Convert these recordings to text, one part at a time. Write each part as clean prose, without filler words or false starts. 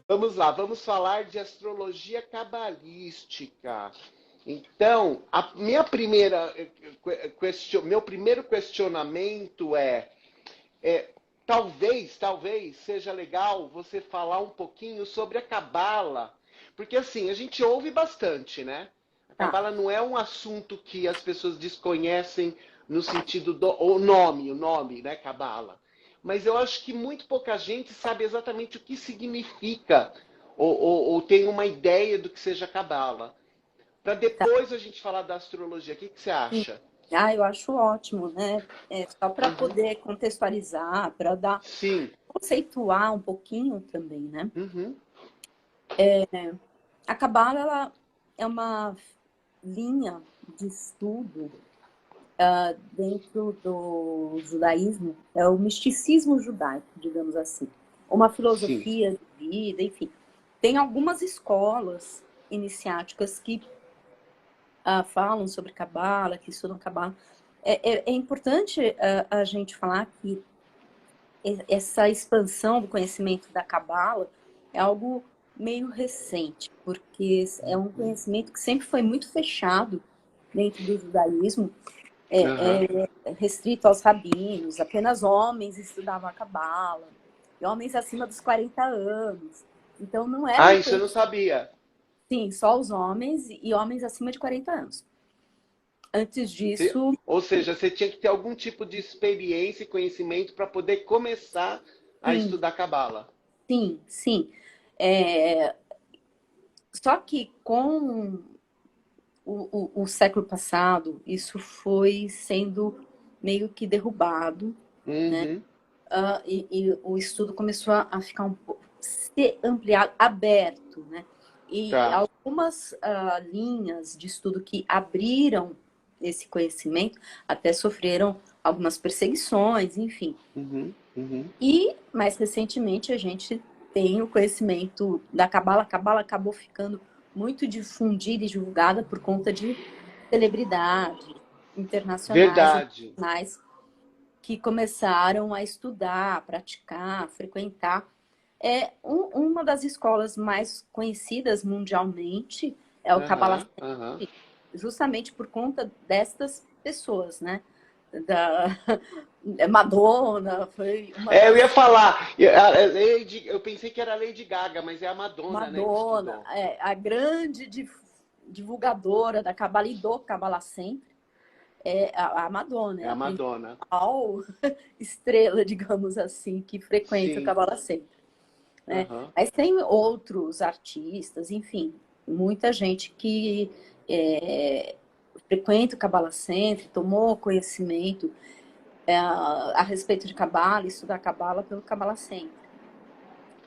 Vamos lá, vamos falar de astrologia cabalística. Então, meu primeiro questionamento talvez seja legal você falar um pouquinho sobre a cabala, porque assim, a gente ouve bastante, né? A Tá. cabala não é um assunto que as pessoas desconhecem no sentido do o nome, né, cabala. Mas eu acho que muito pouca gente sabe exatamente o que significa ou tem uma ideia do que seja cabala. Para Tá. depois a gente falar da astrologia. O que você Sim. acha? Eu acho ótimo, né? Só para Uhum. poder contextualizar, para dar, Sim. conceituar um pouquinho também, né? Uhum. A Cabala, ela é uma linha de estudo dentro do judaísmo, é o misticismo judaico, digamos assim. Uma Sim. filosofia de vida, enfim. Tem algumas escolas iniciáticas que falam sobre Cabala, que estudam Cabala. É importante a gente falar que essa expansão do conhecimento da Cabala é algo meio recente, porque é um conhecimento que sempre foi muito fechado dentro do judaísmo, Aham. restrito aos rabinos, apenas homens estudavam a Cabala, e homens acima dos 40 anos. Então não era Ah, um isso eu não conhecimento, sabia. sim, só os homens e homens acima de 40 anos. Antes disso, Ou seja, você tinha que ter algum tipo de experiência e conhecimento para poder começar a sim, estudar cabala. sim, sim. É, Só que com o século passado, isso foi sendo meio que derrubado, Uhum. e o estudo começou a ficar um pouco, ser ampliado, aberto, né? E Tá. algumas linhas de estudo que abriram esse conhecimento até sofreram algumas perseguições, enfim. Uhum. Uhum. E, mais recentemente, a gente tem o conhecimento da Cabala. A Cabala acabou ficando muito difundida e divulgada por conta de celebridades internacionais e Verdade. nacionais que começaram a estudar, praticar, frequentar. Uma das escolas mais conhecidas mundialmente é o Kabbalah Aham. Aham. Center, justamente por conta destas pessoas, né? Da Madonna foi uma Eu ia das falar. Eu pensei que era a Lady Gaga, mas é a Madonna, né, que Madonna, estudou. a grande divulgadora da Kabbalah e do Kabbalah Center, é a Madonna, É é a a Madonna. principal estrela, digamos assim, que frequenta o Sim. Kabbalah Center, né? Aham. Mas tem outros artistas, enfim, muita gente que frequenta o Kabbalah Center, tomou conhecimento a respeito de Kabbalah, estudar Kabbalah pelo Kabbalah Center.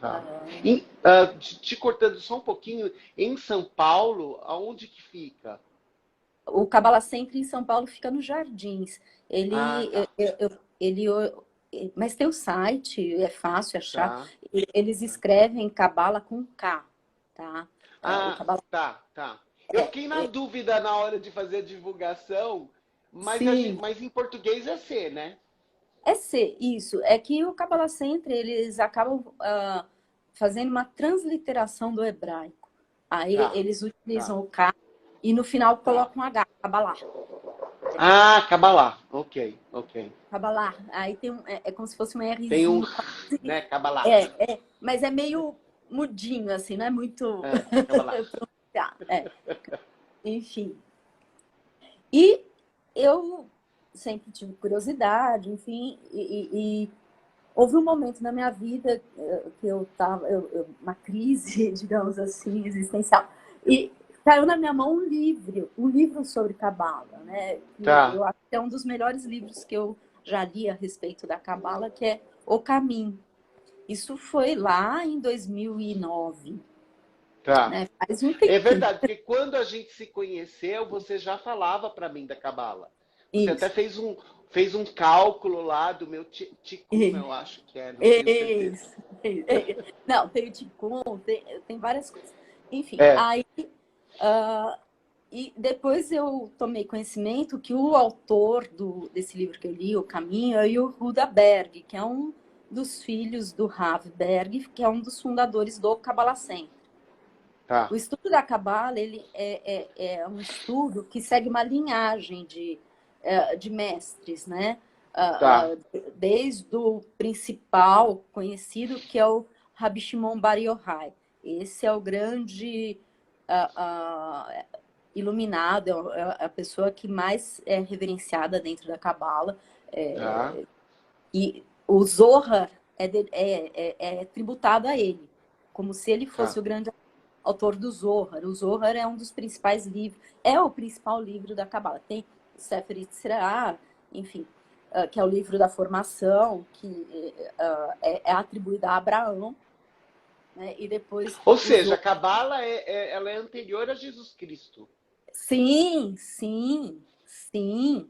Tá. Te cortando só um pouquinho, em São Paulo, aonde que fica? O Kabbalah Center em São Paulo fica nos Jardins. Ah, Ele, tá. ele, mas tem o site, é fácil achar. Tá. Eles escrevem Kabbalah com K, tá? O Ah, Kabbalah tá, tá. Eu fiquei na é, dúvida na hora de fazer a divulgação, sim, mas em português é C, né? é C, isso. É que o Kabbalah Center, eles acabam fazendo uma transliteração do hebraico. Aí Tá, eles tá, utilizam o K e no final tá. colocam um H, Kabbalah. Ah, Cabalá. Ok, ok. Kabbalah. Aí tem é como se fosse um Tem um, Rzinho, quase. né, Cabalá. Mas é meio mudinho, assim, não é muito Cabalá. pronunciado. Enfim. E eu sempre tive curiosidade, enfim, e houve um momento na minha vida que eu estava, uma crise, digamos assim, existencial, e caiu na minha mão um livro sobre Cabala, né? Que Tá, eu acho que é um dos melhores livros que eu já li a respeito da Cabala, que é O Caminho. Isso foi lá em 2009, tá. né? Faz um É tempinho. verdade, porque quando a gente se conheceu, você já falava para mim da Cabala. Você até Isso. fez um cálculo lá do meu ticuna, eu acho que é, não tenho certeza. Isso. Não, tem o Ticum, tem várias coisas. Enfim, É, aí E depois eu tomei conhecimento que o autor desse livro que eu li, O Caminho, é o Yehuda Berg, que é um dos filhos do Rav Berg, que é um dos fundadores do Kabbalah Center. Tá. O estudo da Kabbalah, ele é um estudo que segue uma linhagem de mestres, né? Tá. Desde o principal conhecido, que é o Rabi Shimon Bar Yochai. Esse é o grande iluminado, é a pessoa que mais é reverenciada dentro da Kabbalah. Tá. E o Zohar é tributado a ele, como se ele fosse Tá. o grande autor do Zohar. O Zohar é um dos principais livros, é o principal livro da Kabbalah. Tem o Sefer Yetzirah, enfim, que é o livro da formação, que é atribuído a Abraão, né? E depois... Ou seja, a Cabala ela é anterior a Jesus Cristo. Sim, sim, sim.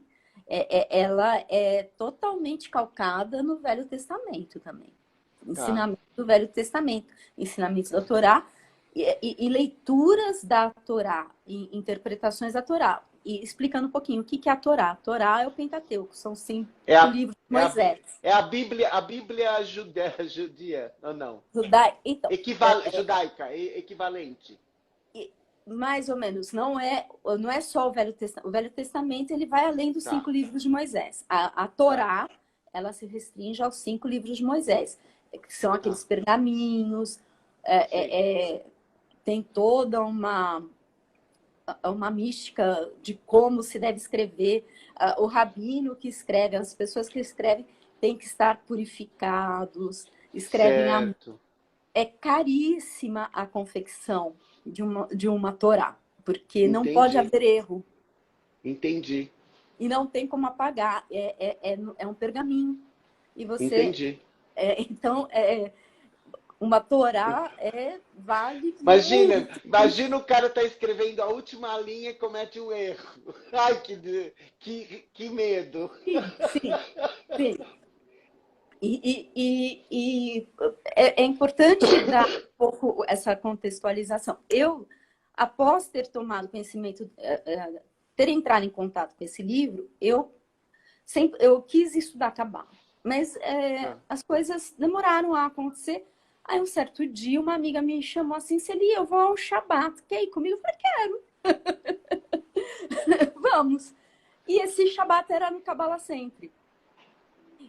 Ela é totalmente calcada no Velho Testamento também. Tá. Ensinamento do Velho Testamento, ensinamentos da Torá e leituras da Torá, e interpretações da Torá. E explicando um pouquinho o que é a Torá. A Torá é o Pentateuco, são 5 É a, livros de é a, Moisés. é a Bíblia judia, ou não? Então, Judaica, equivalente. mais ou menos, não é só o Velho Testamento. O Velho Testamento ele vai além dos Tá. 5 livros de Moisés. A Torá, ela se restringe aos 5 livros de Moisés, que são aqueles pergaminhos, tem toda uma mística de como se deve escrever. O rabino que escreve, as pessoas que escrevem têm que estar purificados, escrevem certo. É caríssima a confecção de uma Torá, porque não Entendi. pode haver erro. Entendi. E não tem como apagar, é um pergaminho. E você... Entendi. Então, uma Torá vale Imagina, muito. imagina o cara tá escrevendo a última linha e comete um erro. Ai, que medo. Sim, sim. E é importante dar um pouco essa contextualização. Eu, após ter tomado conhecimento, ter entrado em contato com esse livro, eu quis estudar Kabbalah, mas as coisas demoraram a acontecer. Aí, um certo dia, uma amiga me chamou assim, Celia, eu vou ao Shabat, quer ir comigo? Eu falei, quero. Vamos. E esse Shabat era no Kabbalah Center.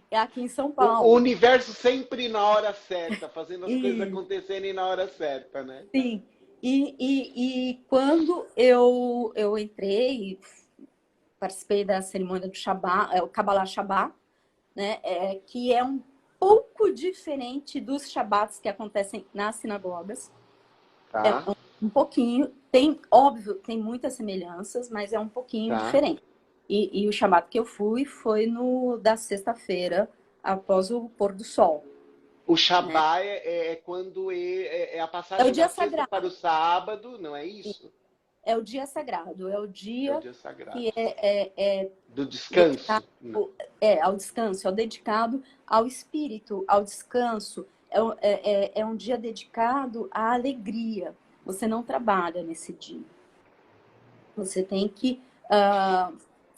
É aqui em São Paulo. O universo sempre na hora certa, fazendo as coisas acontecerem na hora certa, né? Sim. E quando eu entrei, participei da cerimônia do Shabbat, o Kabbalah Shabbat, né, que é um pouco diferente dos Shabbats que acontecem nas sinagogas. Tá. Um pouquinho, óbvio, tem muitas semelhanças, mas é um pouquinho diferente. E o Shabbat que eu fui foi da sexta-feira, após o pôr do sol. O Shabbat é quando é a passagem da sexta para o sábado, não é isso? É o dia sagrado, é o dia sagrado. Que do descanso. Ao descanso, é dedicado ao espírito, ao descanso. É um dia dedicado à alegria. Você não trabalha nesse dia. Você tem que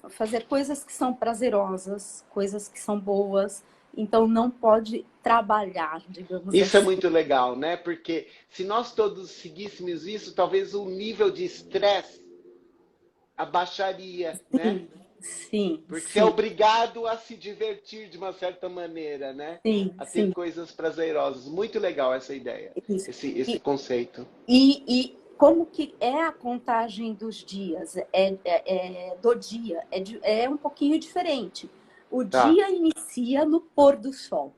fazer coisas que são prazerosas, coisas que são boas. Então, não pode trabalhar, digamos assim. Isso é muito legal, né? Porque se nós todos seguíssemos isso, talvez o nível de estresse abaixaria, né? Sim. Porque você é obrigado a se divertir de uma certa maneira, né? A ter coisas prazerosas. Muito legal essa ideia, esse conceito. E como que é a contagem dos dias? Do dia. É um pouquinho diferente. O dia inicia no pôr do sol.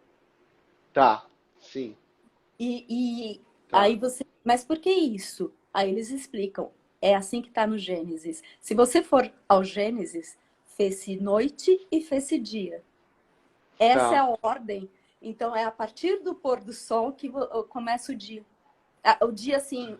Tá, sim. Aí você... Mas por que isso? Aí eles explicam. É assim que está no Gênesis. Se você for ao Gênesis, fez-se noite e fez-se dia. Essa é a ordem. Então, é a partir do pôr do sol que começa o dia. O dia, assim,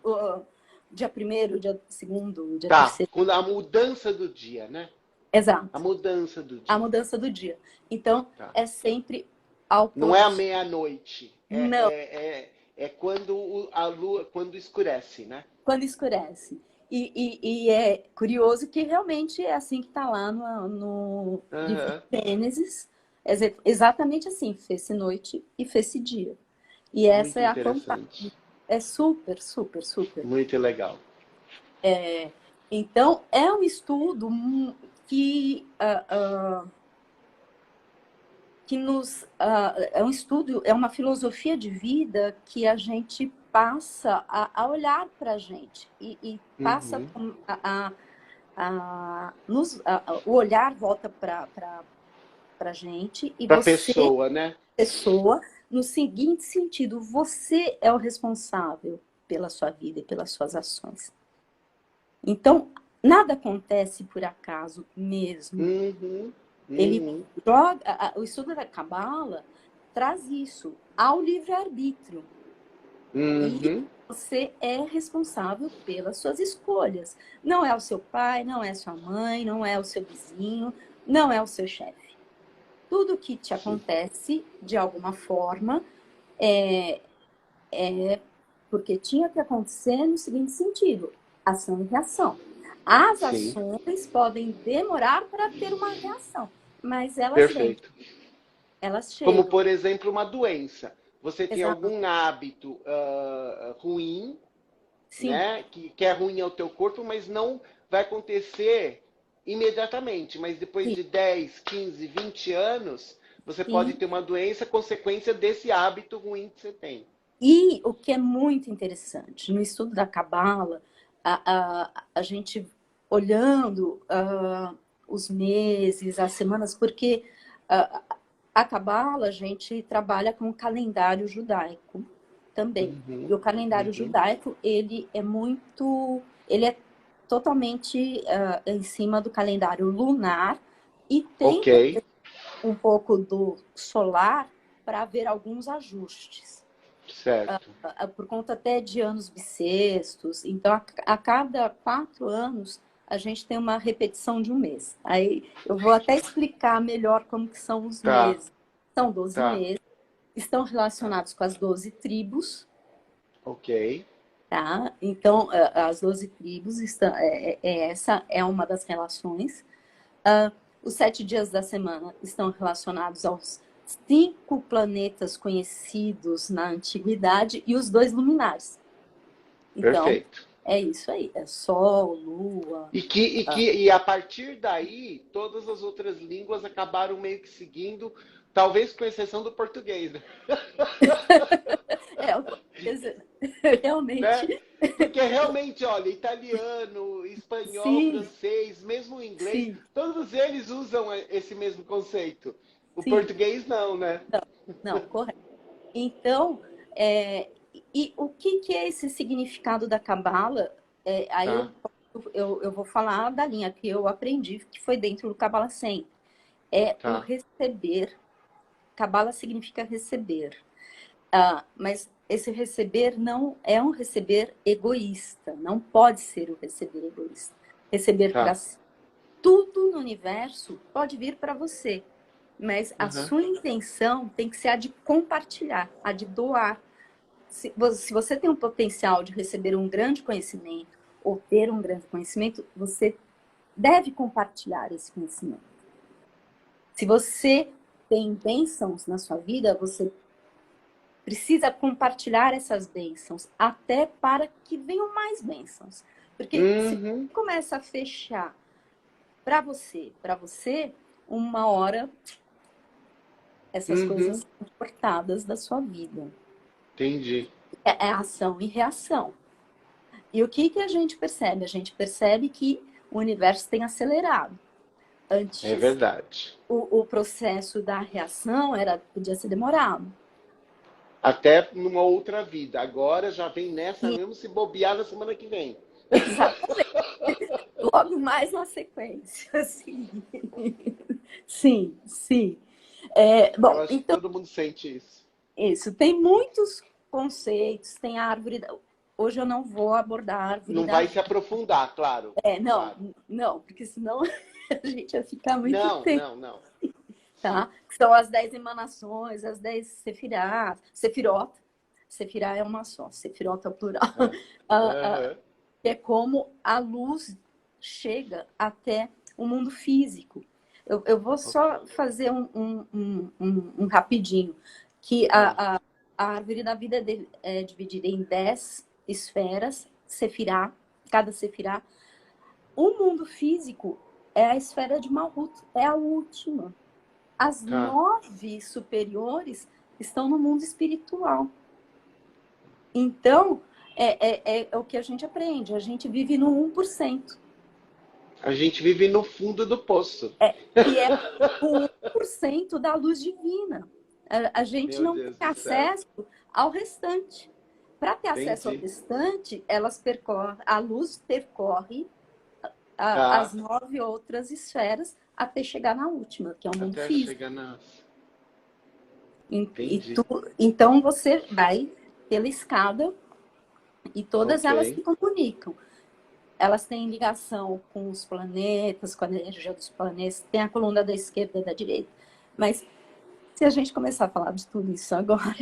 dia 1º, dia 2º, dia 3º. Com a mudança do dia, né? Exato. A mudança do dia. A mudança do dia. Então, é sempre ao pôr do sol. Não é a meia-noite. Não. É quando a lua, quando escurece, né? Quando escurece. E é curioso que realmente é assim que está lá no livro Aham. de Gênesis. É exatamente assim, fez-se noite e fez-se dia. E essa Muito é a contagem. interessante. É super, super, super. Muito legal. Então, é um estudo que, que nos... é um estudo, é uma filosofia de vida que a gente passa a olhar para a gente. E passa Uhum. o olhar volta para a gente. E Para você, pessoa, né? pessoa, no seguinte sentido, você é o responsável pela sua vida e pelas suas ações. Então, nada acontece por acaso mesmo. Uhum. Ele Uhum. joga, o estudo da Cabala traz isso ao livre-arbítrio. E Uhum. você é responsável pelas suas escolhas. Não é o seu pai, não é sua mãe, não é o seu vizinho, não é o seu chefe. Tudo que te Sim. acontece, de alguma forma, é porque tinha que acontecer no seguinte sentido: ação e reação. As Sim. ações podem demorar para ter uma reação, mas elas vêm, Perfeito. elas Como, chegam. por exemplo, uma doença. Você tem Exato. algum hábito ruim, Sim, né? Que é ruim ao teu corpo, mas não vai acontecer imediatamente. Mas depois sim, de 10, 15, 20 anos, você pode sim. ter uma doença consequência desse hábito ruim que você tem. E o que é muito interessante, no estudo da Cabala, a gente olhando os meses, as semanas, porque a Cabala a gente trabalha com o calendário judaico também. Uhum, E o calendário uhum. judaico, ele é totalmente em cima do calendário lunar e tem Ok, também um pouco do solar para haver alguns ajustes certo. por conta até de anos bissextos. Então, a cada 4 anos, a gente tem uma repetição de um mês. Aí eu vou até explicar melhor como que são os Tá, meses. São 12 tá, meses, estão tá. relacionados com as 12 tribos, Ok, tá? Então, as 12 tribos, essa é uma das relações. Os 7 dias da semana estão relacionados aos 5 planetas conhecidos na antiguidade e os 2 luminares. Então, perfeito. é isso aí. É Sol, Lua. E a partir daí, todas as outras línguas acabaram meio que seguindo, talvez com exceção do português, né? É, o português, Né? realmente. Porque realmente, olha, italiano, espanhol, Sim, francês, mesmo o inglês, sim, todos eles usam esse mesmo conceito. O sim. português não, né? Não, correto. Então, é, e o que, que é esse significado da Cabala? Aí Tá, eu vou falar da linha que eu aprendi, que foi dentro do Cabala sempre. É o tá, receber. Cabala significa receber. Mas esse receber não é um receber egoísta. Não pode ser o receber egoísta. Receber para tá. si. Tudo no universo pode vir para você, mas a Uhum. sua intenção tem que ser a de compartilhar, a de doar. Se você tem um potencial de receber um grande conhecimento ou ter um grande conhecimento, você deve compartilhar esse conhecimento. Se você tem bênçãos na sua vida, você precisa compartilhar essas bênçãos, até para que venham mais bênçãos. Porque se Uhum, você começa a fechar para você, uma hora essas coisas uhum. são cortadas da sua vida. Entendi. É ação e reação. E o que, que a gente percebe? A gente percebe que o universo tem acelerado. É Antes, verdade. o processo da reação podia ser demorado. Até numa outra vida. Agora já vem nessa E, mesmo se bobear na semana que vem. exatamente. Logo mais na sequência. Sim, sim. Sim. Eu Bom, acho que então, todo mundo sente isso. isso. Tem muitos conceitos, tem a árvore. Hoje eu não vou abordar a árvore Não da vai se vida. aprofundar, claro. Não, Claro. não, porque senão a gente ia ficar muito Não, tempo, não, não. tá? Que são as 10 emanações, as 10 sefirot. Sefirá é uma só, sefirot é o plural. É. Ah, Aham. é como a luz chega até o mundo físico. Eu vou só fazer um rapidinho, que a árvore da vida é dividida em 10 esferas, sefirá, cada sefirá. O mundo físico é a esfera de Malhut, é a última. As 9 superiores estão no mundo espiritual. Então, é o que a gente aprende. A gente vive no 1%. A gente vive no fundo do poço. Que é o 1% da luz divina. A gente não tem acesso ao restante. Para ter acesso ao restante, a luz percorre as 9 outras esferas até chegar na última, que é o mundo físico. Chegar na... Então você vai pela escada e todas elas se comunicam. Elas têm ligação com os planetas, com a energia dos planetas, tem a coluna da esquerda e da direita. Mas se a gente começar a falar de tudo isso agora...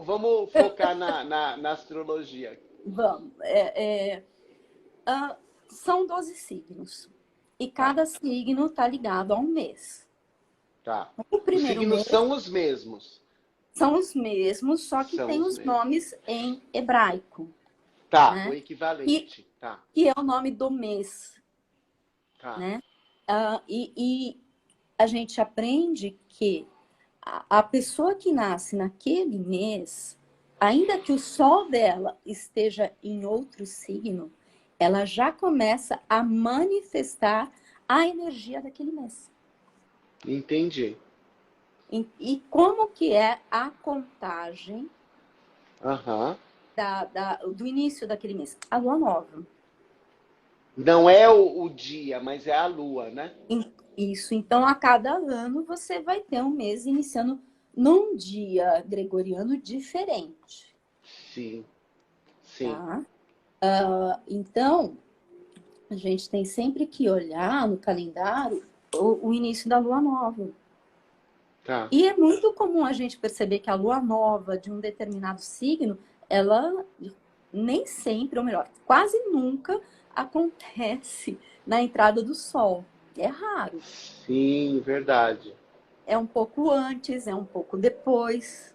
Vamos focar na astrologia. Vamos. São 12 signos. E cada signo está ligado a um mês. Tá. Os signos são os mesmos. São os mesmos, só que tem os nomes em hebraico. Tá, né? O equivalente. Que é o nome do mês. Tá. Né? E a gente aprende que a pessoa que nasce naquele mês, ainda que o sol dela esteja em outro signo, ela já começa a manifestar a energia daquele mês. Entendi. E como que é a contagem do início daquele mês? A lua nova. Não é o dia, mas é a lua, né? Isso. Então, a cada ano, você vai ter um mês iniciando num dia gregoriano diferente. Sim. Sim. Tá? Então, a gente tem sempre que olhar no calendário o início da lua nova. Tá. E é muito comum a gente perceber que a lua nova de um determinado signo, ela nem sempre, ou melhor, quase nunca acontece na entrada do sol. É raro. Sim, verdade. É um pouco antes, é um pouco depois.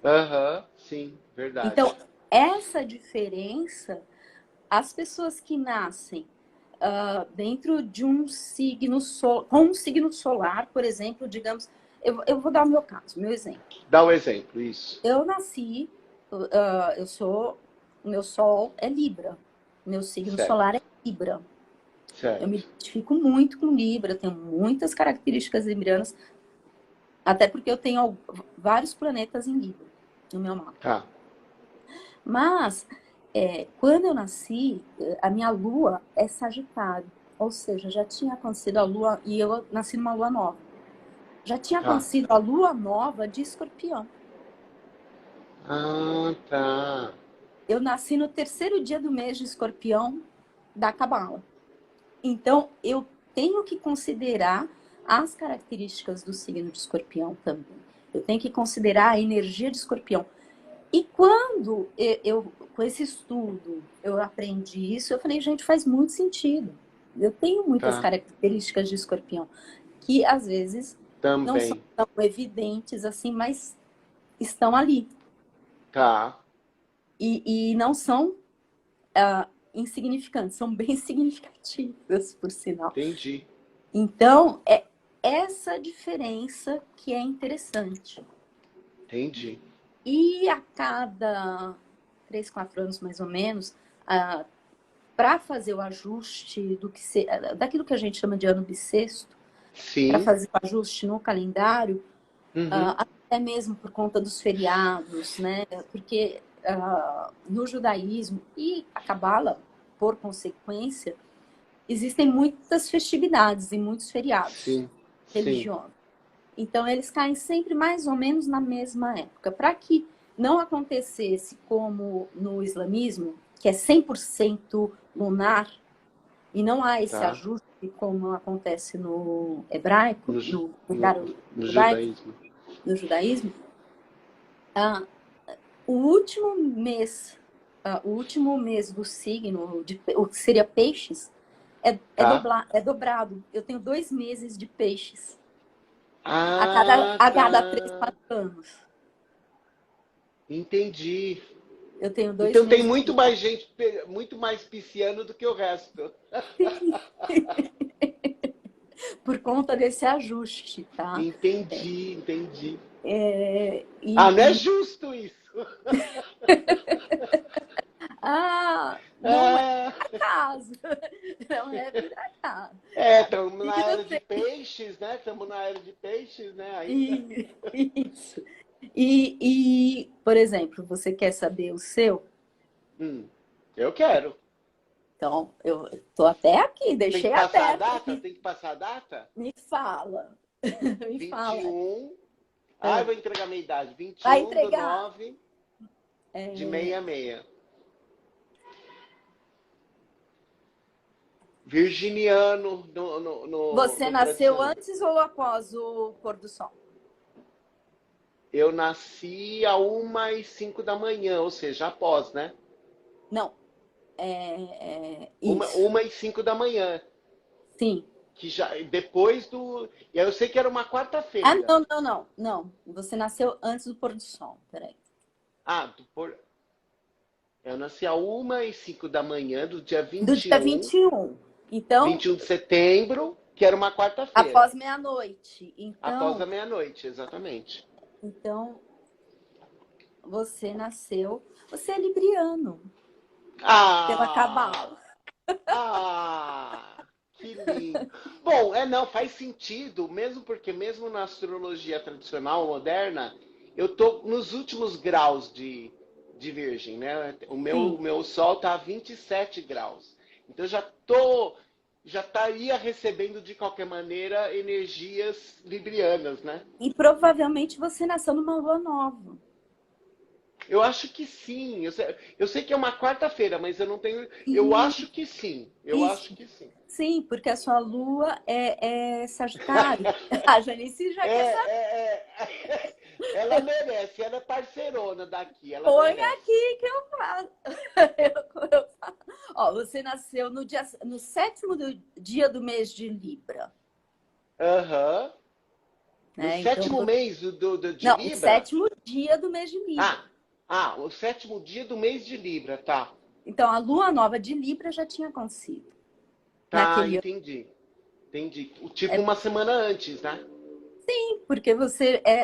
Sim, verdade. Então, essa diferença, as pessoas que nascem dentro de um signo com um signo solar, por exemplo, digamos, eu vou dar o meu caso, meu exemplo. Dá o exemplo, isso. Eu nasci, meu sol é Libra, meu signo solar é Libra. Certo. Eu me identifico muito com Libra, tenho muitas características librianas, até porque eu tenho vários planetas em Libra no meu mapa. Tá. Mas, quando eu nasci, a minha lua é Sagitário. Ou seja, já tinha acontecido a lua, e eu nasci numa lua nova. Já tinha acontecido a lua nova de Escorpião. Tá. Eu nasci no 3º dia do mês de Escorpião da Cabala. Então, eu tenho que considerar as características do signo de Escorpião também. Eu tenho que considerar a energia de Escorpião. E quando com esse estudo, eu aprendi isso, eu falei, gente, faz muito sentido. Eu tenho muitas características de Escorpião, que às vezes não são tão evidentes assim, mas estão ali. Tá. E não são insignificantes, são bem significativas, por sinal. Entendi. Então, é essa diferença que é interessante. Entendi. E a cada 3, 4 anos, mais ou menos, para fazer o ajuste daquilo que a gente chama de ano bissexto, para fazer o ajuste no calendário, até mesmo por conta dos feriados, né? Porque no judaísmo e a Cabala, por consequência, existem muitas festividades e muitos feriados religiosos. Então, eles caem sempre mais ou menos na mesma época. Para que não acontecesse como no islamismo, que é 100% lunar, e não há esse ajuste como acontece no hebraico, no judaísmo, o último mês o último mês do signo, o que seria peixes, Tá? é dobrado. Eu tenho 2 meses de peixes Ah, a cada 3, tá. 4 anos. Entendi. Eu tenho 2 Então tem meses muito de mais gente, muito mais pisciano do que o resto. por conta desse ajuste, tá? Entendi, entendi. É, Ah, não é justo isso. não é Ah, por acaso. Não é por acaso. estamos na Signo era de tem peixes, né? Estamos na era de peixes, né? Ainda. isso. Por exemplo, você quer saber o seu? Hum, eu quero. Então, eu tô até aqui, Tem que deixei passar a aberto data? aqui. Tem que passar a data? Me fala. Me Vinte e fala. um. Ah, eu Ah, vou entregar minha idade. Vinte e vai um do entregar. 9 de É, 66. Virginiano você no nasceu tradicional. antes ou após o pôr do sol? Eu nasci a 1h05 da manhã, ou seja, após, né? Não, Uma, isso. 1h05 da manhã. Sim. Que já, depois do. E aí eu sei que era uma Ah, quarta-feira. não, não, não. Não. Você nasceu antes do pôr do sol. Peraí. Eu nasci a 1h05 da manhã do dia Do dia 21. Então, 21 de setembro, que era uma quarta-feira. após meia-noite. Após a meia-noite, exatamente. Então, você nasceu. Você é libriano, pela Ah! cabala. Ah! Que lindo. Bom, não, faz sentido, mesmo porque mesmo na astrologia tradicional moderna, eu tô nos últimos graus de Virgem, né? O Sim. meu Sol tá a 27 graus. Então já estaria recebendo de qualquer maneira energias librianas, né? E provavelmente você nasceu numa lua nova. Eu acho que sim. Eu sei que é uma quarta-feira, mas eu não tenho. Eu E acho que sim. Eu acho isso. que sim. Sim, porque a sua lua é Sagitário. A Janice já É, quer saber. ela merece, ela é parceirona daqui, ela Põe merece. aqui que eu falo. Eu falo. Ó, você nasceu no 7º dia do mês de Libra, Aham. No né? Então, sétimo mês de não, o Libra? 7º dia do mês de Libra. Ah, o sétimo dia do mês de Libra, tá. Então, a lua nova de Libra já tinha acontecido Tá, naquele ano. entendi. Entendi. Tipo uma semana antes, né? Porque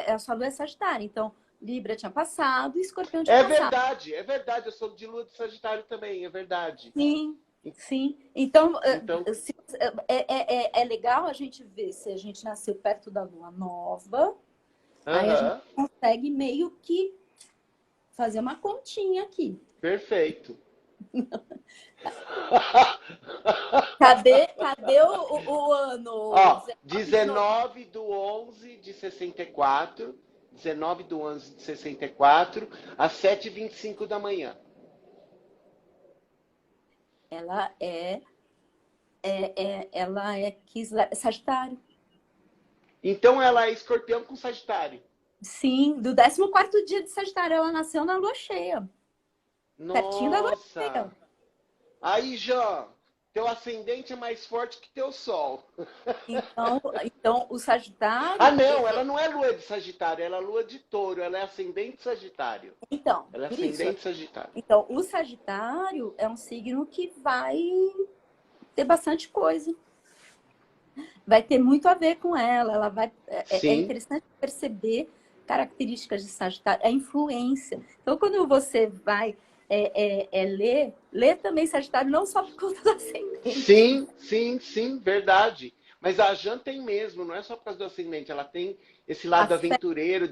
a sua lua é Sagitário. Então, Libra tinha passado e Escorpião tinha É passado. verdade, é verdade. Eu sou de lua de Sagitário também, é verdade. Sim, sim. Então, Então, é legal a gente ver se a gente nasceu perto da lua nova, aí a gente aham, consegue meio que fazer uma continha aqui. perfeito. Cadê o ano Ó, 19 de novembro? 19 do 11 de 64, 19 do 11 de 64, às 7h25 da manhã. Ela Sagitário. Então ela é escorpião com Sagitário. Sim, do 14º dia de Sagitário. Ela nasceu na lua cheia, pertinho da lua Nossa! cheia. Aí, Jean, teu ascendente é mais forte que teu sol. Então o Ah, Sagitário, não, ela não é lua de Sagitário, ela é lua de Touro, ela é ascendente Sagitário. então, Ela é por isso. ascendente Sagitário. Então, o Sagitário é um signo que vai ter bastante coisa. Vai ter muito a ver com ela. Ela vai. É Sim, interessante perceber características de Sagitário, a influência. Então, quando você vai ler também Sagitário, não só por conta do ascendente. sim, sim, sim, verdade. Mas a Jan tem mesmo, não é só por causa do ascendente, ela tem esse A lado fé, aventureiro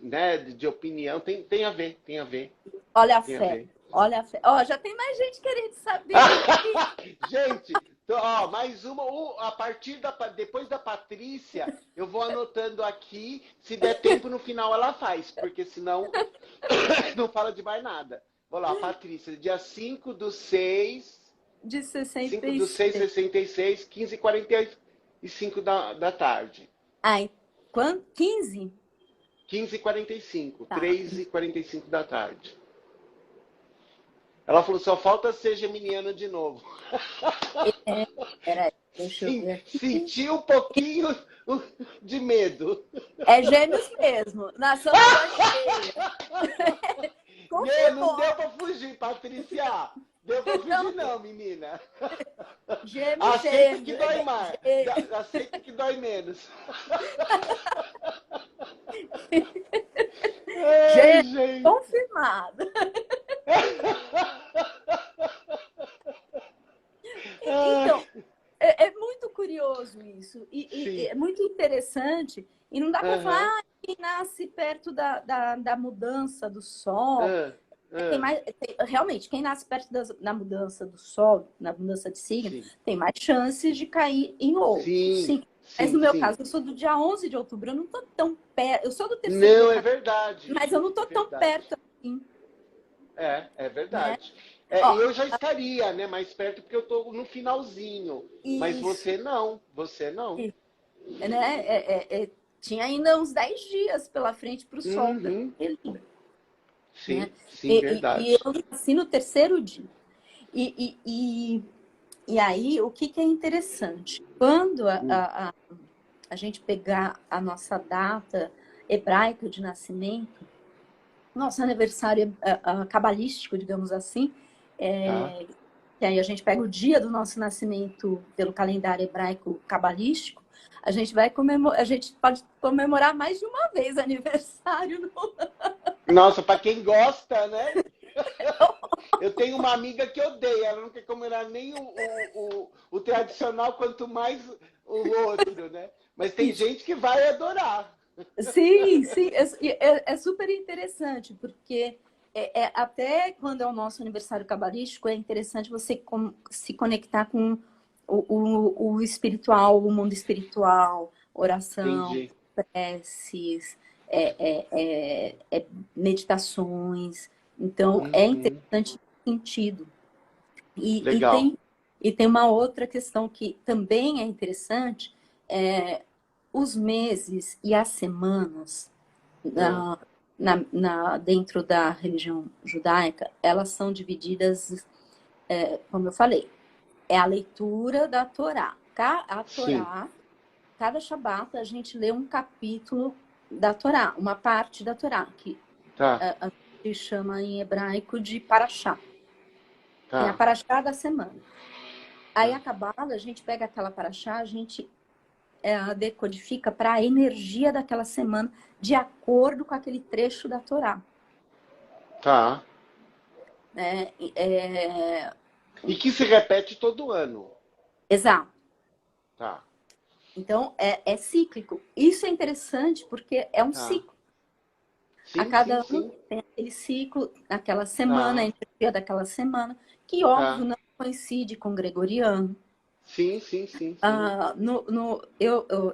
né, de opinião, tem a ver, tem a ver, olha a tem a fé. ver. Olha a fé. Ó, já tem mais gente querendo saber. Gente, ó, mais uma, a partir depois da Patrícia, eu vou anotando aqui, se der tempo no final ela faz, porque senão não fala de mais nada. Vou lá, Patrícia, dia 5 do 6, De 5 do 6, 66. 66, 15h45 da tarde. Ai, quanto? 15? 15h45, Tá. 3h45 da tarde. Ela falou, só falta ser geminiana de novo. É, peraí, deixa eu Sim, ver aqui. senti um pouquinho de medo. É Gêmeos mesmo, nação da lua cheia. Não Confirmou. deu pra fugir, Patrícia. Deu pra fugir não, menina. Gêmeos, Aceita que gêmeos. dói mais. Aceita que dói menos. Ai, Gêmeos, gente. confirmado. Ai, Então, é muito curioso isso. E sim. é muito interessante. E não dá para falar, Aham. quem nasce perto da mudança do Sol. Ah, ah. Realmente, quem nasce perto da mudança do Sol, na mudança de signo, Sim. tem mais chances de cair em outros. Sim, Sim. Mas sim, no meu sim. caso, eu sou do dia 11 de outubro, eu não estou tão perto. Eu sou do terceiro Não, é decanato, verdade. mas eu não É estou tão verdade. perto assim, É né? verdade. Ó, Eu já estaria, né, mais perto porque eu estou no finalzinho. Mas isso, você não, você não. isso, né? Tinha ainda uns 10 dias pela frente para o Sol, para Uhum. ele, né? Sim, sim, E verdade. eu nasci no terceiro dia. E, e, e, e aí, o que é interessante? Quando Hum. a gente pegar a nossa data hebraica de nascimento, nosso aniversário cabalístico, digamos assim, Tá. que aí a gente pega o dia do nosso nascimento pelo calendário hebraico cabalístico, a gente pode comemorar mais de uma vez aniversário no Nossa, para quem gosta, né? Eu tenho uma amiga que odeia, ela não quer comemorar nem o tradicional, quanto mais o outro, né? Mas tem Isso. gente que vai adorar. Sim, sim, é super interessante, porque até quando é o nosso aniversário cabalístico, é interessante você se conectar com o espiritual, o mundo espiritual, oração, Entendi. preces, meditações. Então, é Uhum. interessante nesse sentido. E, e, Legal. tem, e tem uma outra questão que também é interessante, os meses e as semanas Ah, dentro da religião judaica, elas são divididas, como eu falei, é a leitura da Torá. A sim. Torá, cada Shabat a gente lê um capítulo da Torá, uma parte da Torá, que Tá, a gente chama em hebraico de Parashá. Tem a tá, Parashá da semana. Aí tá. a Cabala, a gente pega aquela Parashá, a gente decodifica para a energia daquela semana, de acordo com aquele trecho da Torá. Tá. É, E que se repete todo ano. exato. Tá, Então, é cíclico. Isso é interessante porque é um tá. ciclo. A Sim, sim, cada ano sim. tem aquele ciclo, aquela semana, a Tá, energia daquela semana, que, óbvio, tá. não coincide com o gregoriano. Sim, sim, sim, sim.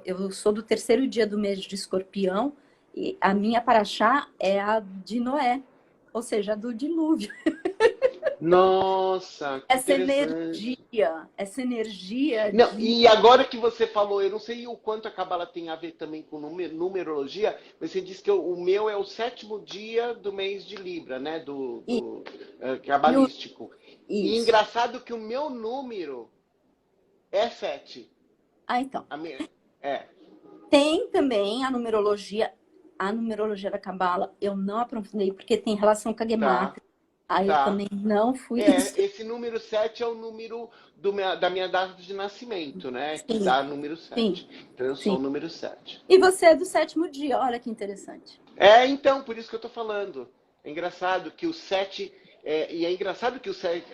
Eu sou do terceiro dia do mês de Escorpião e a minha paraxá é a de Noé, ou seja, a do dilúvio. Nossa, que Essa interessante. energia, essa energia Não, de... e agora que você falou, eu não sei o quanto a Cabala tem a ver também com numerologia, mas você disse que o meu é o sétimo dia do mês de Libra, né? E, e o, Cabalístico. E isso. engraçado que o meu número é 7. Então. A minha, é, Tem também a numerologia da Cabala, eu não aprofundei porque tem relação com a tá, Gemátria. Aí eu tá. também não fui Esse número 7 é o número da minha data de nascimento, né? Que Sim, dá número sim, 7. Então eu sou sim. o número 7. E você é do sétimo dia, olha que interessante. Então, por isso que eu tô falando. É engraçado que o 7. E é engraçado que o 7.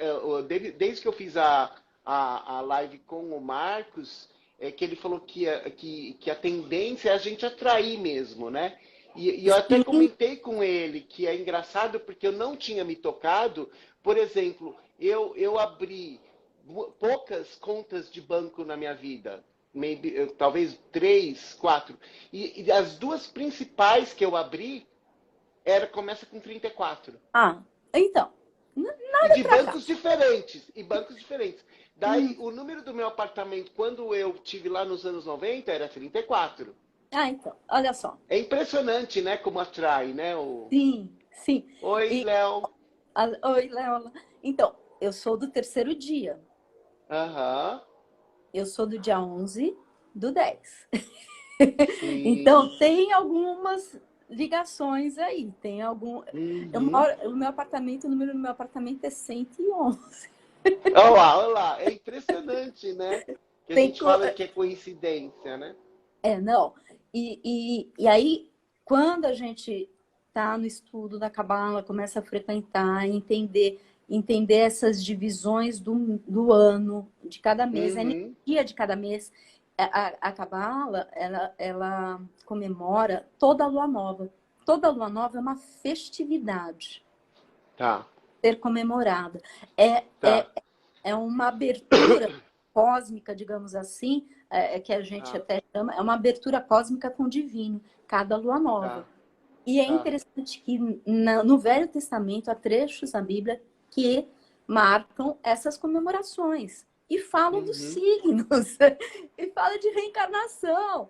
Desde que eu fiz a live com o Marcos, que ele falou que a tendência é a gente atrair mesmo, né? E eu até Sim, comentei com ele que é engraçado porque eu não tinha me tocado. Por exemplo, eu abri poucas contas de banco na minha vida. Talvez 3, 4. E as duas principais que eu abri começa com 34. então, E nada de pra cá. bancos diferentes. E bancos diferentes. Daí, Hum. o número do meu apartamento, quando eu tive lá nos anos 90, era 34. Então, olha só. É impressionante, né? Como atrai, né? Sim, sim. Oi, E Léo. Oi, Leola. Então, eu sou do terceiro dia. Aham. Eu sou do dia 11/10. Sim. Então, tem algumas ligações aí. Tem algum... Uhum. O meu apartamento, o número do meu apartamento é 111. Olha lá. É impressionante, né? Que a Tem gente co... fala que é coincidência, né? Não. E aí, quando a gente está no estudo da Cabala, começa a frequentar, entender essas divisões do ano, de cada mês, a Uhum. energia de cada mês, a Cabala, ela comemora toda a lua nova. Toda lua nova é uma festividade Tá, ser comemorada. É, é, tá, é uma abertura cósmica, digamos assim, que a gente tá, até chama, é uma abertura cósmica com o divino, cada lua nova. tá, E é tá. interessante que no Velho Testamento há trechos na Bíblia que marcam essas comemorações e falam dos Uhum. signos e fala de reencarnação.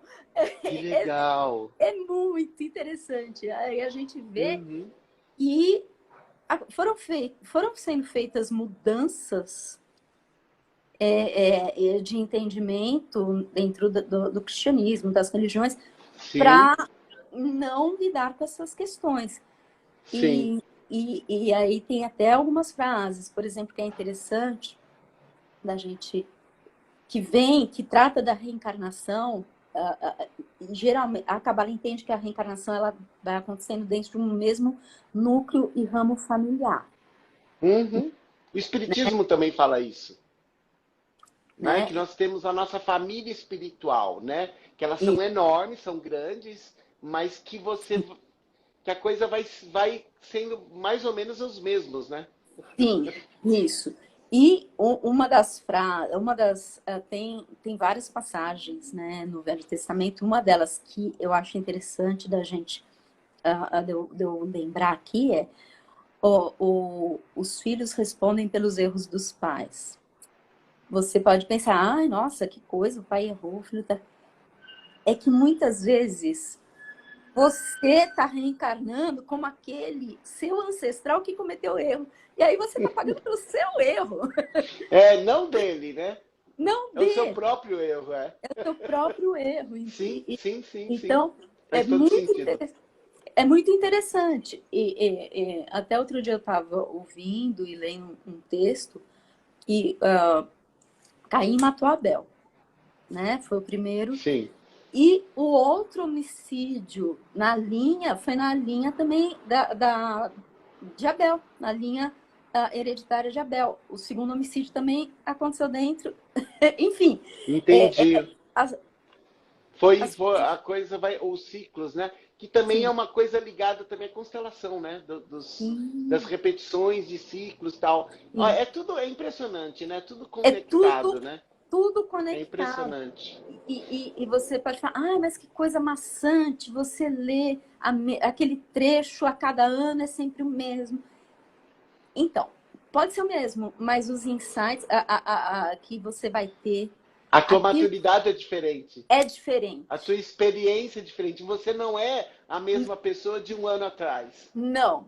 Que É, legal. é muito interessante. Aí a gente vê Uhum. que foram sendo feitas mudanças de entendimento dentro do cristianismo, das religiões, Sim, para não lidar com essas questões. sim. E aí tem até algumas frases, por exemplo, que é interessante da gente que trata da reencarnação. Geralmente, a Cabala entende que a reencarnação ela vai acontecendo dentro de um mesmo núcleo e ramo familiar, Uhum. O Espiritismo também fala isso, né? Que né? nós temos a nossa família espiritual, né? Que elas E são enormes, são grandes, mas que a coisa vai sendo mais ou menos os mesmos, né? sim, isso. E uma das tem várias passagens, né, no Velho Testamento. Uma delas que eu acho interessante da gente de eu lembrar aqui é os filhos respondem pelos erros dos pais. Você pode pensar, ai, nossa, que coisa, o pai errou, o filho tá... É que muitas vezes você está reencarnando como aquele seu ancestral que cometeu erro. E aí você está pagando pelo seu erro, É, não dele, né? não É o seu dele. próprio erro, é. É o seu próprio erro. Sim, sim, sim, sim. Então, é Faz todo muito, sentido. é muito interessante. Até outro dia eu estava ouvindo e lendo um texto e Caim matou Abel, né? Foi o primeiro. Sim. E o outro homicídio foi na linha também de Abel, na linha hereditária de Abel. O segundo homicídio também aconteceu dentro. Enfim, Entendi. as, as Foi a coisa vai os ciclos, né? Que também é sim, uma coisa ligada também à constelação, né? Das sim, repetições de ciclos e tal. Ó, sim. é impressionante, né? Tudo É conectado, né? tudo É conectado. impressionante. E você pode falar, ah, mas que coisa maçante, você lê aquele trecho a cada ano é sempre o mesmo. Então, pode ser o mesmo, mas os insights que você vai ter, A tua aquilo maturidade é diferente. é A diferente. tua experiência é diferente. Você não é a mesma pessoa de um ano atrás. Não.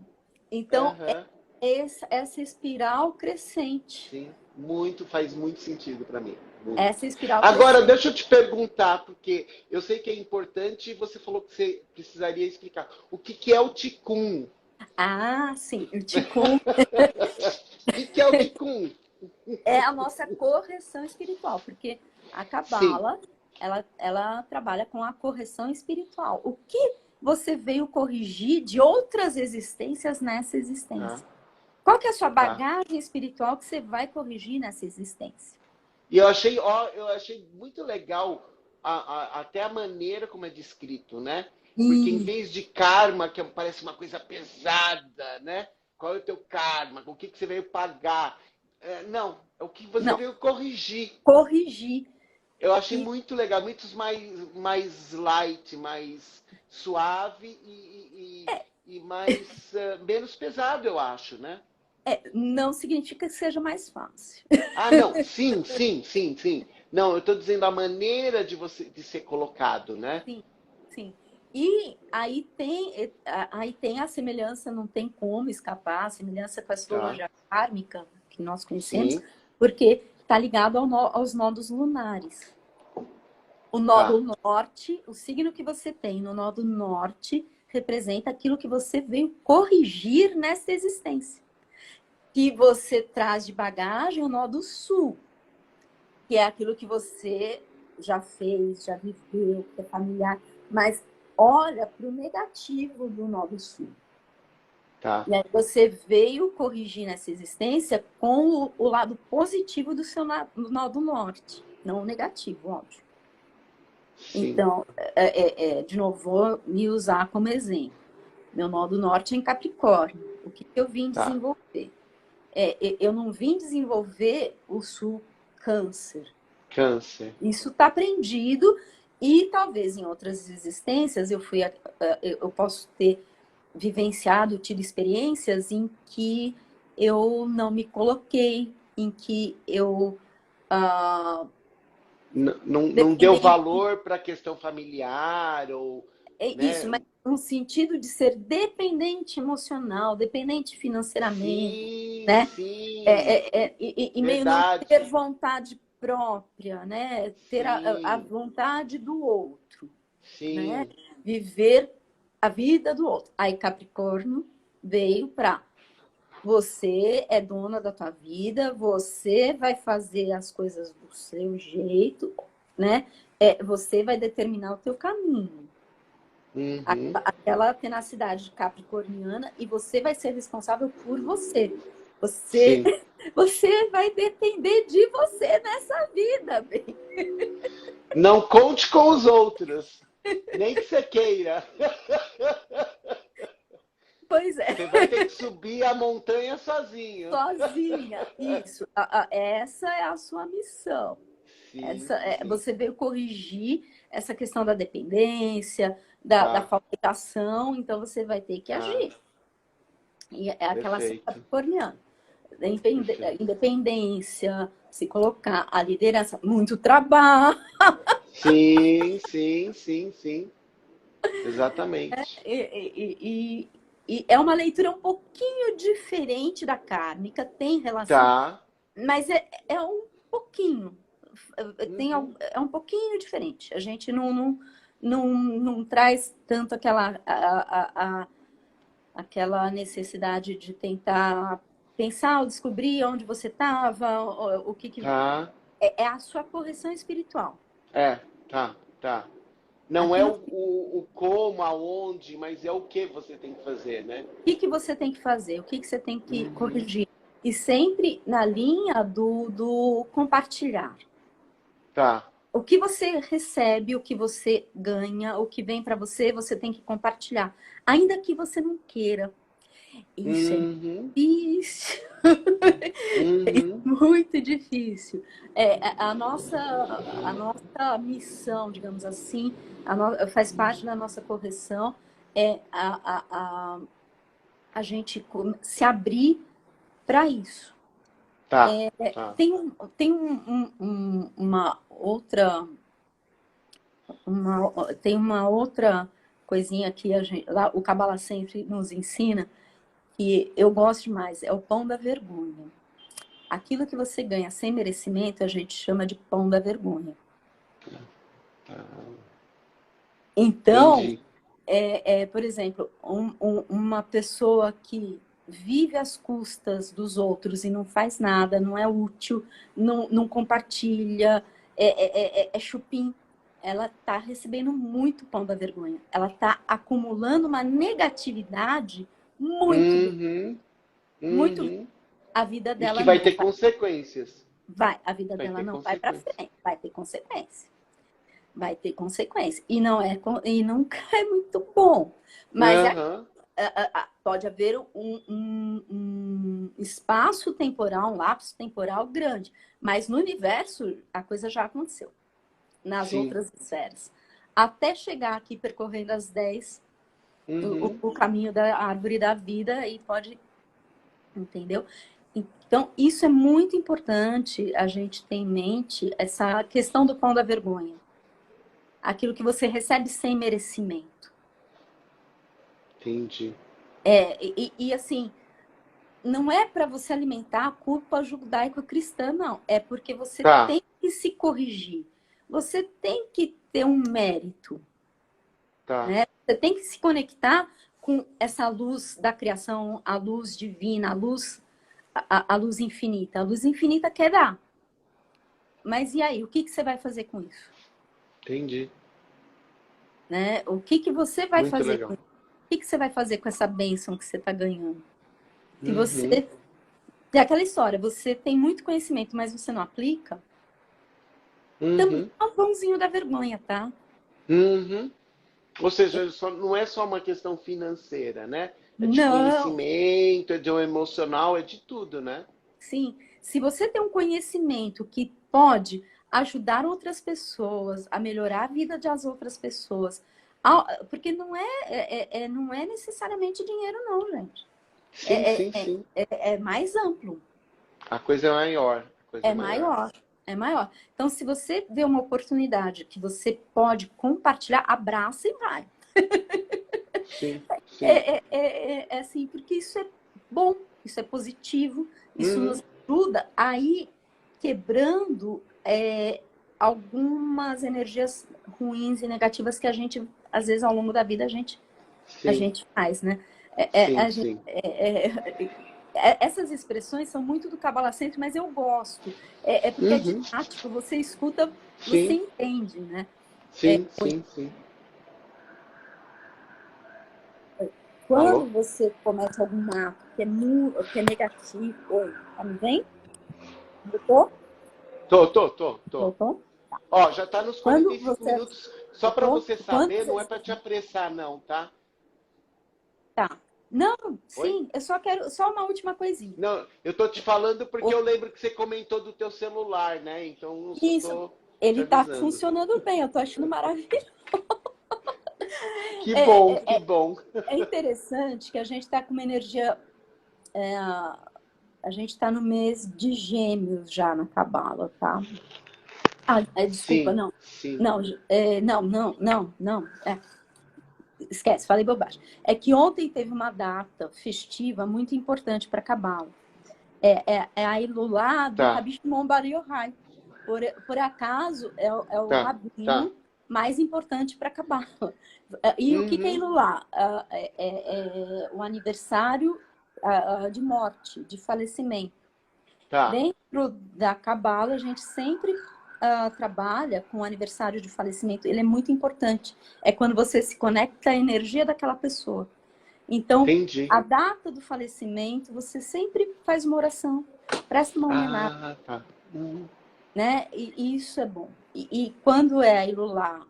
Então, Aham. essa espiral crescente. Sim, muito, faz muito sentido para mim. Muito. Essa espiral Agora, crescente. deixa eu te perguntar, porque eu sei que é importante e você falou que você precisaria explicar. O que que é o Ticum? Ah, sim. O Ticum O que que é o Ticum? é a nossa correção espiritual, porque a Sim. Cabala, ela trabalha com a correção espiritual. O que você veio corrigir de outras existências nessa Tá, existência? Qual que é a sua tá. bagagem espiritual que você vai corrigir nessa existência? E eu achei, ó, eu achei muito legal até a maneira como é descrito, né? Porque em E vez de karma, que parece uma coisa pesada, né? Qual é o teu karma? O que que você veio pagar? É, não, é o que você não, veio corrigir. corrigir. Eu achei E muito legal, muito mais light, mais suave e mais menos pesado, eu acho, né? não significa que seja mais fácil. Ah, não, sim, sim, sim, sim. Não, eu estou dizendo a maneira de você de ser colocado, né? Sim, sim. E aí tem a semelhança, não tem como escapar, a semelhança com a Tá. astrologia kármica, que nós conhecemos, Sim. porque está ligado aos nodos lunares. O Tá. nodo norte, o signo que você tem no nodo norte, representa aquilo que você veio corrigir nessa existência. Que você traz de bagagem o nodo sul, que é aquilo que você já fez, já viveu, que é familiar, mas olha para o negativo do nodo sul. Tá. E aí você veio corrigir nessa existência com o lado positivo do seu nodo norte, não o negativo, óbvio. Sim. Então, de novo, vou me usar como exemplo. Meu nodo norte é em Capricórnio. O que eu vim Tá. desenvolver? Eu não vim desenvolver o sul câncer. Câncer. Isso está aprendido e talvez em outras existências eu posso ter vivenciado, tido experiências em que eu não me coloquei, em que eu Não deu dependente. valor para a questão familiar ou, É isso, né? mas no sentido de ser dependente emocional, dependente financeiramente, Sim, né? sim. E meio não ter Verdade. vontade própria, né? Ter a Sim. vontade do outro, né? Sim. Viver a vida do outro. Aí Capricórnio veio para você é dona da tua vida, você vai fazer as coisas do seu jeito, né? Você vai determinar o teu caminho. Uhum. Aquela tenacidade capricorniana e você vai ser responsável por você. Você, Sim. você vai depender de você nessa vida, bem. Não conte com os outros, nem que você queira. Pois é, Você vai ter que subir a montanha sozinho. sozinha. Isso. Essa é a sua missão. Sim, sim. Você veio corrigir essa questão da dependência, da Tá, fabricação, então você vai ter que tá. agir. E é aquela ação Perfeito, capricorniana. perfeito. Independência, se colocar a liderança, muito trabalho. Sim, sim, sim, sim. Exatamente. E é uma leitura um pouquinho diferente da kármica, tem relação, Tá. mas é um pouquinho. Uhum. É um pouquinho diferente. A gente não traz tanto aquela necessidade de tentar pensar ou descobrir onde você estava, o que. Tá. É a sua correção espiritual. É, tá, tá. Não é Aquilo o como, aonde, mas é o que você tem que fazer, né? que você tem que fazer, o que você tem que Uhum. corrigir. E sempre na linha do compartilhar. Tá. O que você recebe, o que você ganha, o que vem para você, você tem que compartilhar. Ainda que você não queira. Isso é Uhum. difícil. Uhum. Muito difícil. A nossa missão, digamos assim, faz parte da nossa correção, é a gente se abrir para isso. Tá, tá. Tem uma outra coisinha que lá, o Kabbalah sempre nos ensina, que eu gosto demais, é o pão da vergonha. Aquilo que você ganha sem merecimento, a gente chama de pão da vergonha. Tá. Então, Entendi. por exemplo, uma pessoa que vive às custas dos outros e não faz nada, não é útil, não compartilha, é chupim, ela está recebendo muito pão da vergonha. Ela está acumulando uma negatividade muito grande. Uhum. Muito grande. Uhum. A vida E que dela vai não ter vai, consequências. a vida Vai dela ter não vai para consequências. frente, vai ter consequência. Vai ter consequência. E nunca é muito bom. Mas Aham. pode haver um espaço temporal, um lapso temporal grande. Mas no universo, a coisa já aconteceu. Nas Sim. outras esferas. Até chegar aqui percorrendo as 10, Uhum. o caminho da árvore da vida, e pode. Entendeu? Então, isso é muito importante a gente ter em mente, essa questão do pão da vergonha. Aquilo que você recebe sem merecimento. Entendi. Assim, não é para você alimentar a culpa judaico-cristã, não. É porque você Tá, tem que se corrigir. Você tem que ter um mérito, tá. né? Você tem que se conectar com essa luz da criação, a luz divina, a luz infinita. A luz infinita quer dar. Mas e aí, o que você vai fazer com isso? Entendi. Né? O que você vai Muito fazer com legal. isso? O que você vai fazer com essa bênção que você está ganhando? Se Uhum, você... É aquela história, você tem muito conhecimento, mas você não aplica, também uhum, é um vãozinho da vergonha, tá? uhum. Ou seja, não é só uma questão financeira, né? É de Não, conhecimento, é de um emocional, é de tudo, né? sim. Se você tem um conhecimento que pode ajudar outras pessoas a melhorar a vida das outras pessoas, porque não é necessariamente dinheiro, não, gente. Sim, sim, sim. É mais amplo. A coisa é maior. A coisa é É maior. maior, é maior. Então, se você vê uma oportunidade que você pode compartilhar, abraça e vai. Sim, sim. É assim, porque isso é bom, isso é positivo, isso Uhum, nos ajuda a ir quebrando algumas energias ruins e negativas que a gente, às vezes, ao longo da vida, a sim, gente faz, né? sim, A gente, sim. essas expressões são muito do Kabbalah Center, mas eu gosto. Porque é Uhum, didático, você escuta, você sim, entende, né? sim, sim, sim. Quando Alô? você comete algum ato que é negativo, oi, tá me vendo? Voltou? Tô. Voltou? Ó, já tá nos Quando 45 você minutos. Só para voltou? você Quando saber, não é você para te apressar, não, tá? tá. Não, Oi? sim, eu só quero só uma última coisinha. Não, eu tô te falando porque O- eu lembro que você comentou do teu celular, né? Então eu só Isso, tô te ele tá avisando. funcionando bem, eu tô achando maravilhoso. Que É, bom, é, que é bom. é interessante que a gente está com uma energia. A gente está no mês de Gêmeos já na Cabala, tá? Desculpa, Sim, não. sim. Não, não. Esquece, falei bobagem. É que ontem teve uma data festiva muito importante para Cabala. É a Ilulá do Tá, Rabi Shimon Bar Yochai. Por acaso, é o tá, tá. rabino mais importante para Cabala. E o que é Uhum, Ilulá? O aniversário de morte, de falecimento. tá. Dentro da Cabala, a gente sempre trabalha com o aniversário de falecimento. Ele é muito importante. É quando você se conecta à energia daquela pessoa. Então, Entendi. a data do falecimento, você sempre faz uma oração, presta uma homenagem, Ah, tá. né? E isso é bom. E quando é a Ilulá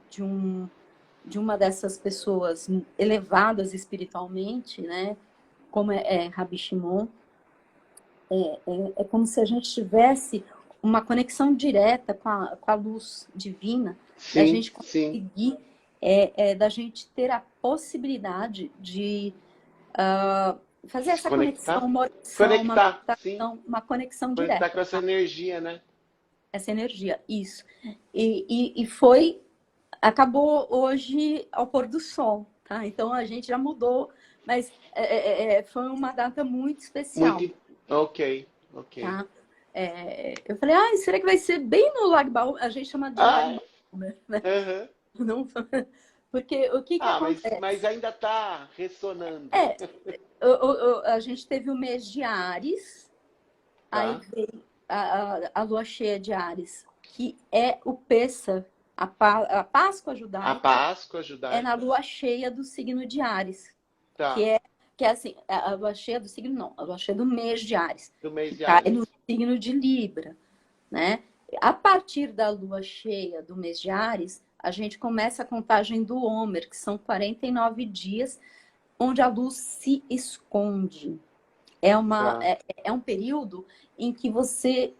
de uma dessas pessoas elevadas espiritualmente, né? Como é Rabi Shimon, é como se a gente tivesse uma conexão direta com a luz divina, da Sim, gente sim. conseguir, da gente ter a possibilidade de fazer Se essa conexão, conectar? uma oração, uma Conectar, sim. meditação, uma conexão Conectar com direta, essa tá? energia, né? Essa energia, isso. E foi, acabou hoje ao pôr do sol, tá? Então a gente já mudou, mas foi uma data muito Muito. especial. Ok, ok. Tá? Eu falei, será que vai ser bem no Lagbaú? A gente chama de Ah, Lagbaú, né? aham. Não, porque o que Ah, mas acontece? ainda tá ressonando. É, a gente teve o mês de Áries, aí Tá? veio a lua cheia de Áries, que é o Pêssar, a Páscoa A judaica, Páscoa é na judaica. lua cheia do signo de Áries, que Tá. é, que é assim, a lua cheia do signo não, a lua cheia do mês de Áries, Do mês que de cai no Áries. signo de Libra, né? A partir da lua cheia do mês de Áries, a gente começa a contagem do Homer, que são 49 dias onde a luz se esconde. Tá. É um período em que você,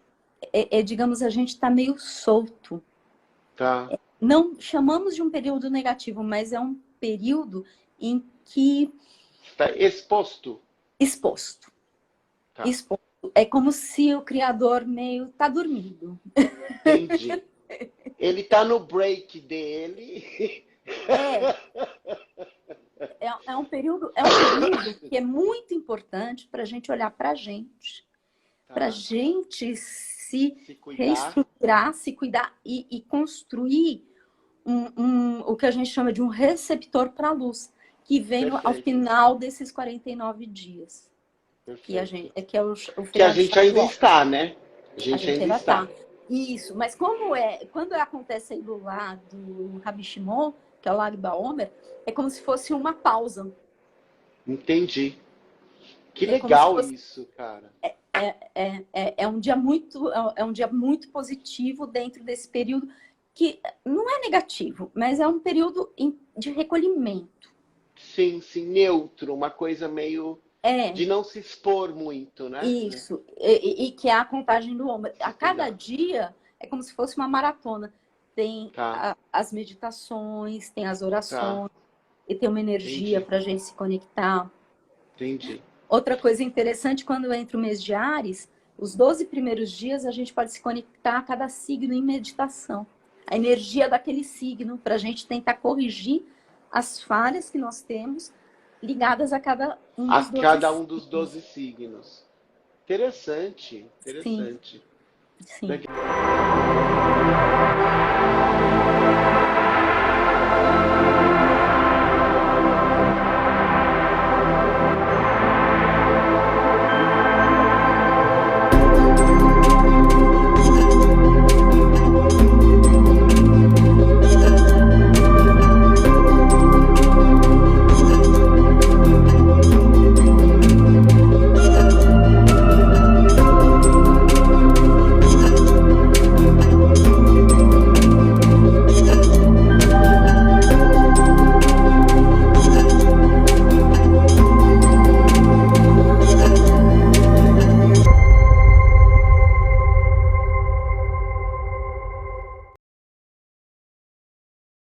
digamos, a gente está meio solto. Tá. Não chamamos de um período negativo, mas é um período em que Está exposto. exposto. Tá. Exposto. É como se o criador meio tá dormindo. Entendi. Ele tá no break dele. É, é um período que é muito importante para a gente olhar para a gente. Para a gente se reestruturar, se cuidar e construir o que a gente chama de um receptor para a luz, que vem ao final desses 49 dias. Que a gente, que é o que a gente ainda está, né? A gente ainda está. Isso, mas quando acontece aí do lado Rabi Shimon, que é o Lag BaOmer, é como se fosse uma pausa. Entendi. Que legal isso, cara. É um dia muito positivo dentro desse período, que não é negativo, mas é um período de recolhimento. Sim, neutro, uma coisa meio de não se expor muito, né? Isso, e que é a contagem do Omer. A cada dia é como se fosse uma maratona. Tem as meditações, tem as orações, e tem uma energia para a gente se conectar. Entendi. Outra coisa interessante, quando entra o mês de Áries, os 12 primeiros dias a gente pode se conectar a cada signo em meditação. A energia daquele signo, para a gente tentar corrigir as falhas que nós temos ligadas a cada um dos 12 signos. Interessante. Sim. Legal.